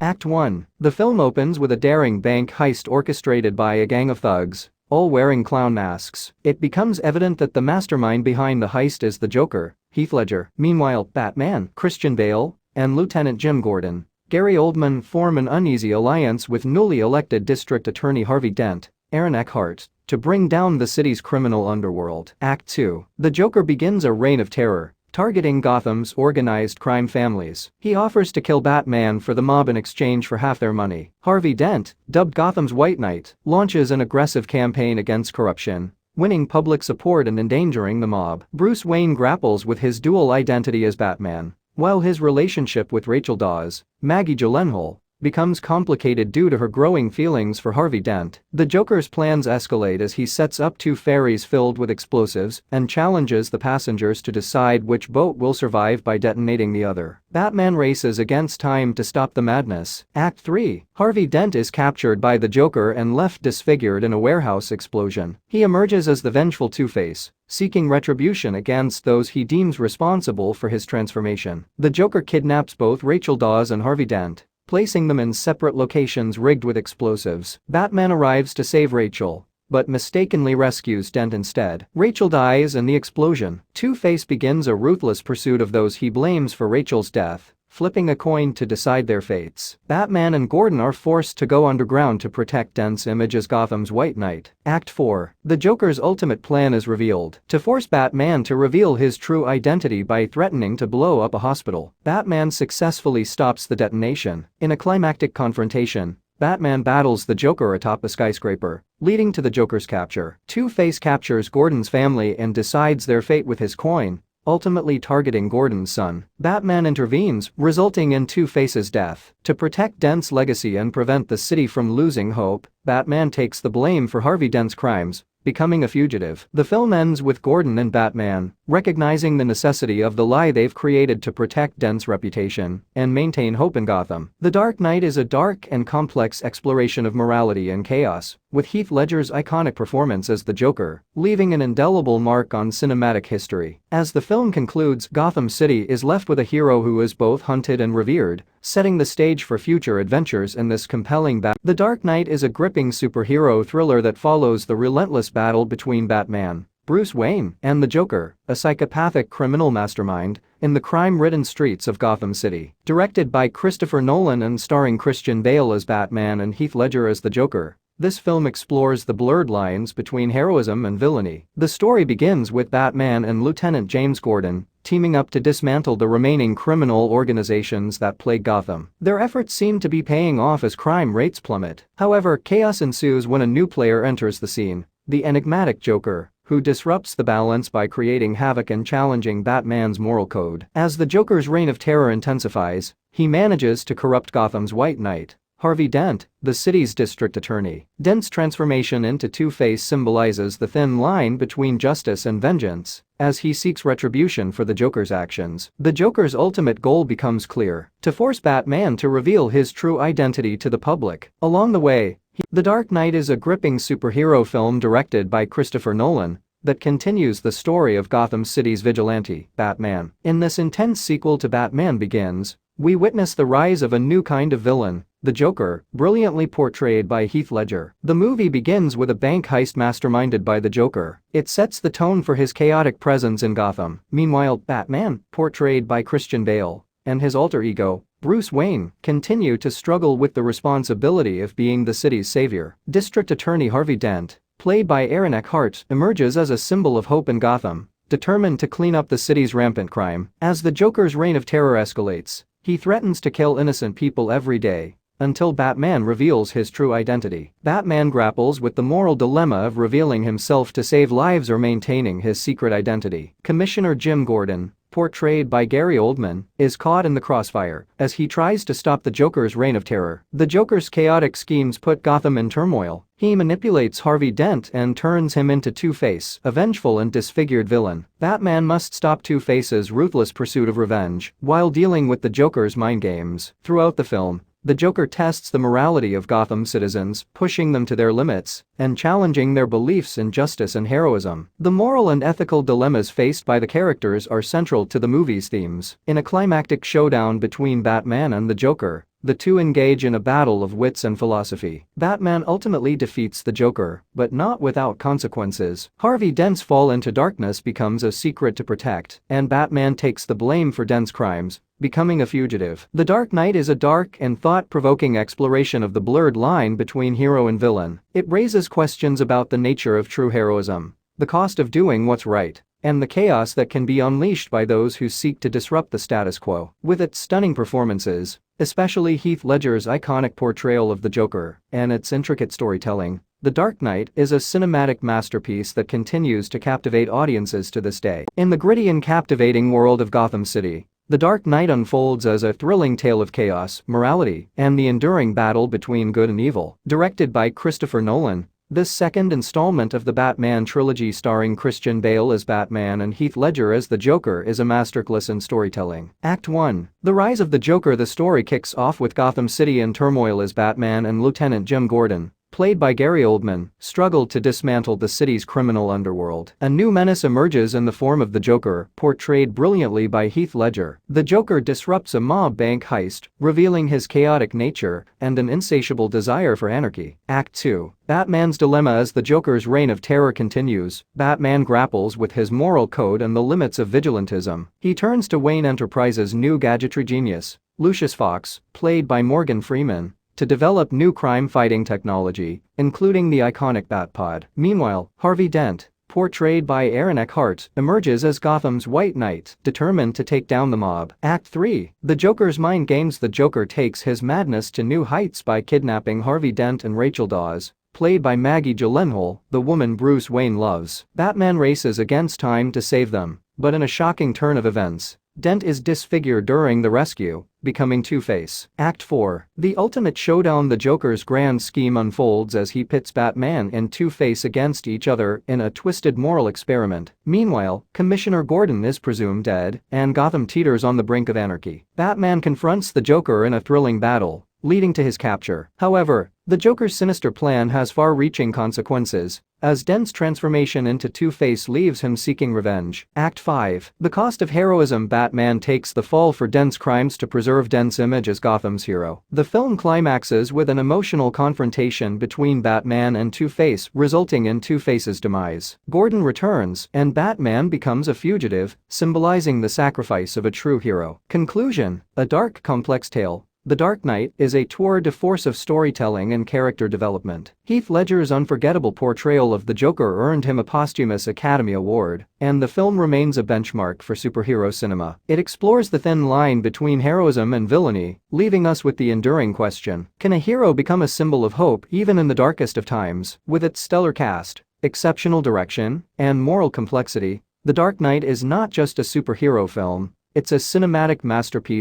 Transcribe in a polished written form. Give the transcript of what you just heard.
Act 1. The film opens with a daring bank heist orchestrated by a gang of thugs, all wearing clown masks. It becomes evident that the mastermind behind the heist is the Joker, Heath Ledger. Meanwhile, Batman, Christian Bale, and Lieutenant Jim Gordon, Gary Oldman form an uneasy alliance with newly elected District Attorney Harvey Dent, Aaron Eckhart, to bring down the city's criminal underworld. Act 2. The Joker begins a reign of terror, targeting Gotham's organized crime families. He offers to kill Batman for the mob in exchange for half their money. Harvey Dent, dubbed Gotham's White Knight, launches an aggressive campaign against corruption, winning public support and endangering the mob. Bruce Wayne grapples with his dual identity as Batman, while his relationship with Rachel Dawes, Maggie Gyllenhaal, becomes complicated due to her growing feelings for Harvey Dent. The Joker's plans escalate as he sets up two ferries filled with explosives and challenges the passengers to decide which boat will survive by detonating the other. Batman races against time to stop the madness. Act 3. Harvey Dent is captured by the Joker and left disfigured in a warehouse explosion. He emerges as the vengeful Two-Face, seeking retribution against those he deems responsible for his transformation. The Joker kidnaps both Rachel Dawes and Harvey Dent, placing them in separate locations rigged with explosives. Batman arrives to save Rachel, but mistakenly rescues Dent instead. Rachel dies in the explosion. Two-Face begins a ruthless pursuit of those he blames for Rachel's death, flipping a coin to decide their fates. Batman and Gordon are forced to go underground to protect Dent's image as Gotham's White Knight. Act 4. The Joker's ultimate plan is revealed. To force Batman to reveal his true identity by threatening to blow up a hospital, Batman successfully stops the detonation. In a climactic confrontation, Batman battles the Joker atop a skyscraper, leading to the Joker's capture. Two-Face captures Gordon's family and decides their fate with his coin, ultimately targeting Gordon's son. Batman intervenes, resulting in Two-Face's death. To protect Dent's legacy and prevent the city from losing hope, Batman takes the blame for Harvey Dent's crimes, becoming a fugitive. The film ends with Gordon and Batman recognizing the necessity of the lie they've created to protect Dent's reputation and maintain hope in Gotham. The Dark Knight is a dark and complex exploration of morality and chaos, with Heath Ledger's iconic performance as the Joker leaving an indelible mark on cinematic history. As the film concludes, Gotham City is left with a hero who is both hunted and revered, setting the stage for future adventures in this compelling battle. The Dark Knight is a gripping superhero thriller that follows the relentless battle between Batman, Bruce Wayne, and the Joker, a psychopathic criminal mastermind, in the crime-ridden streets of Gotham City. Directed by Christopher Nolan and starring Christian Bale as Batman and Heath Ledger as the Joker, this film explores the blurred lines between heroism and villainy. The story begins with Batman and Lieutenant James Gordon teaming up to dismantle the remaining criminal organizations that plague Gotham. Their efforts seem to be paying off as crime rates plummet. However, chaos ensues when a new player enters the scene, the enigmatic Joker, who disrupts the balance by creating havoc and challenging Batman's moral code. As the Joker's reign of terror intensifies, he manages to corrupt Gotham's White Knight, Harvey Dent, the city's district attorney. Dent's transformation into Two-Face symbolizes the thin line between justice and vengeance, as he seeks retribution for the Joker's actions. The Joker's ultimate goal becomes clear: to force Batman to reveal his true identity to the public. Along the way, The Dark Knight is a gripping superhero film directed by Christopher Nolan that continues the story of Gotham City's vigilante, Batman. In this intense sequel to Batman Begins, we witness the rise of a new kind of villain, the Joker, brilliantly portrayed by Heath Ledger. The movie begins with a bank heist masterminded by the Joker. It sets the tone for his chaotic presence in Gotham. Meanwhile, Batman, portrayed by Christian Bale, and his alter ego, Bruce Wayne, continue to struggle with the responsibility of being the city's savior. District Attorney Harvey Dent, played by Aaron Eckhart, emerges as a symbol of hope in Gotham, determined to clean up the city's rampant crime. As the Joker's reign of terror escalates, he threatens to kill innocent people every day, until Batman reveals his true identity. Batman grapples with the moral dilemma of revealing himself to save lives or maintaining his secret identity. Commissioner Jim Gordon, portrayed by Gary Oldman, is caught in the crossfire as he tries to stop the Joker's reign of terror. The Joker's chaotic schemes put Gotham in turmoil. He manipulates Harvey Dent and turns him into Two-Face, a vengeful and disfigured villain. Batman must stop Two-Face's ruthless pursuit of revenge while dealing with the Joker's mind games. Throughout the film, the Joker tests the morality of Gotham citizens, pushing them to their limits and challenging their beliefs in justice and heroism. The moral and ethical dilemmas faced by the characters are central to the movie's themes. In a climactic showdown between Batman and the Joker, The two engage in a battle of wits and philosophy. Batman ultimately defeats the Joker, but not without consequences. Harvey Dent's fall into darkness becomes a secret to protect, and Batman takes the blame for Dent's crimes, becoming a fugitive. The Dark Knight is a dark and thought-provoking exploration of the blurred line between hero and villain. It raises questions about the nature of true heroism, the cost of doing what's right, and the chaos that can be unleashed by those who seek to disrupt the status quo. With its stunning performances, especially Heath Ledger's iconic portrayal of the Joker, and its intricate storytelling, The Dark Knight is a cinematic masterpiece that continues to captivate audiences to this day. In the gritty and captivating world of Gotham City, The Dark Knight unfolds as a thrilling tale of chaos, morality, and the enduring battle between good and evil. Directed by Christopher Nolan, this second installment of the Batman trilogy starring Christian Bale as Batman and Heath Ledger as the Joker is a masterclass in storytelling. Act 1. The Rise of the Joker. The story kicks off with Gotham City in turmoil as Batman and Lieutenant Jim Gordon, played by Gary Oldman, struggle to dismantle the city's criminal underworld. A new menace emerges in the form of the Joker, portrayed brilliantly by Heath Ledger. The Joker disrupts a mob bank heist, revealing his chaotic nature and an insatiable desire for anarchy. Act 2. Batman's dilemma. As the Joker's reign of terror continues, Batman grapples with his moral code and the limits of vigilantism. He turns to Wayne Enterprises' new gadgetry genius, Lucius Fox, played by Morgan Freeman, to develop new crime-fighting technology, including the iconic Batpod. Meanwhile, Harvey Dent, portrayed by Aaron Eckhart, emerges as Gotham's White Knight, determined to take down the mob. Act 3. The Joker's mind games. The Joker takes his madness to new heights by kidnapping Harvey Dent and Rachel Dawes, played by Maggie Gyllenhaal, the woman Bruce Wayne loves. Batman races against time to save them, but in a shocking turn of events, Dent is disfigured during the rescue, becoming Two-Face. Act 4. The ultimate showdown. The Joker's grand scheme unfolds as he pits Batman and Two-Face against each other in a twisted moral experiment. Meanwhile, Commissioner Gordon is presumed dead, and Gotham teeters on the brink of anarchy. Batman confronts the Joker in a thrilling battle, leading to his capture. However, the Joker's sinister plan has far-reaching consequences, as Dent's transformation into Two-Face leaves him seeking revenge. Act 5. The cost of heroism. Batman takes the fall for Dent's crimes to preserve Dent's image as Gotham's hero. The film climaxes with an emotional confrontation between Batman and Two-Face, resulting in Two-Face's demise. Gordon returns, and Batman becomes a fugitive, symbolizing the sacrifice of a true hero. Conclusion. A dark, complex tale, The Dark Knight is a tour de force of storytelling and character development. Heath Ledger's unforgettable portrayal of the Joker earned him a posthumous Academy Award, and the film remains a benchmark for superhero cinema. It explores the thin line between heroism and villainy, leaving us with the enduring question: can a hero become a symbol of hope even in the darkest of times? With its stellar cast, exceptional direction, and moral complexity, The Dark Knight is not just a superhero film, it's a cinematic masterpiece